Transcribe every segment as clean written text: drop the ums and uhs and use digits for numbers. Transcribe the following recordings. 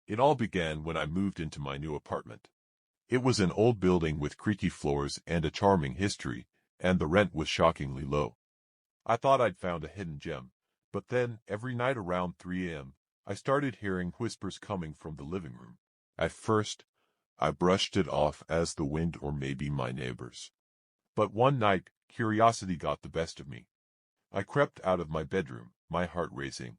It all began when I moved into my new apartment. It was an old building with creaky floors and a charming history, and the rent was shockingly low. I thought I'd found a hidden gem, but then, every night around 3 a.m., I started hearing whispers coming from the living room. At first, I brushed it off as the wind or maybe my neighbors. But one night, curiosity got the best of me. I crept out of my bedroom, my heart racing.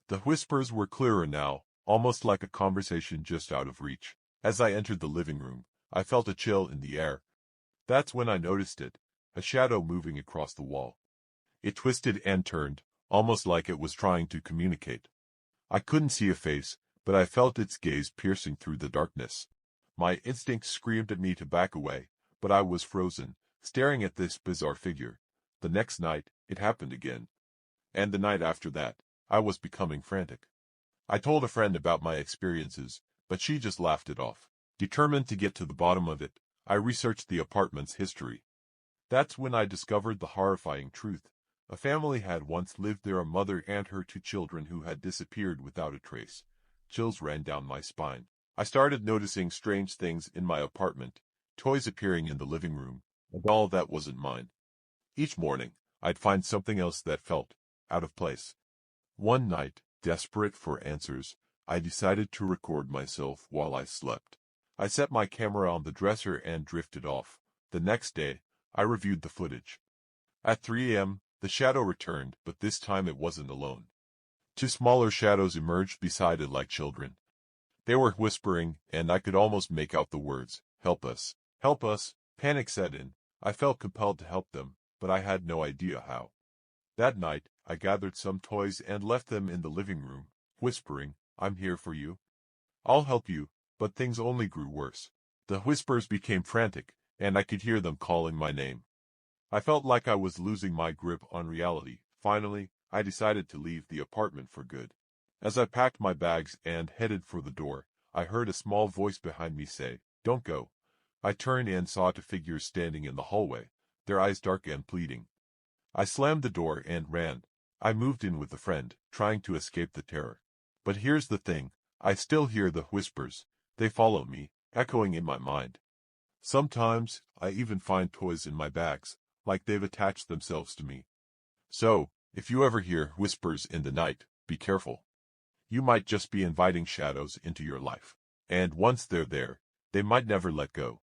The whispers were clearer now, almost like a conversation just out of reach. As I entered the living room, I felt a chill in the air. That's when I noticed it, a shadow moving across the wall. It twisted and turned, almost like it was trying to communicate. I couldn't see a face, but I felt its gaze piercing through the darkness. My instinct screamed at me to back away, but I was frozen, staring at this bizarre figure. The next night, it happened again. And the night after that, I was becoming frantic. I told a friend about my experiences, but she just laughed it off. Determined to get to the bottom of it, I researched the apartment's history. That's when I discovered the horrifying truth. A family had once lived there, a mother and her 2 children who had disappeared without a trace. Chills ran down my spine. I started noticing strange things in my apartment, toys appearing in the living room, a doll that wasn't mine. Each morning, I'd find something else that felt out of place. One night, desperate for answers, I decided to record myself while I slept. I set my camera on the dresser and drifted off. The next day, I reviewed the footage. At 3 a.m., the shadow returned, but this time it wasn't alone. 2 smaller shadows emerged beside it like children. They were whispering, and I could almost make out the words, "Help us! Help us!" Panic set in. I felt compelled to help them, but I had no idea how. That night, I gathered some toys and left them in the living room, whispering, "I'm here for you. I'll help you," but things only grew worse. The whispers became frantic, and I could hear them calling my name. I felt like I was losing my grip on reality. Finally, I decided to leave the apartment for good. As I packed my bags and headed for the door, I heard a small voice behind me say, "Don't go." I turned and saw 2 figures standing in the hallway, their eyes dark and pleading. I slammed the door and ran. I moved in with a friend, trying to escape the terror. But here's the thing, I still hear the whispers. They follow me, echoing in my mind. Sometimes, I even find toys in my bags, like they've attached themselves to me. So, if you ever hear whispers in the night, be careful. You might just be inviting shadows into your life. And once they're there, they might never let go.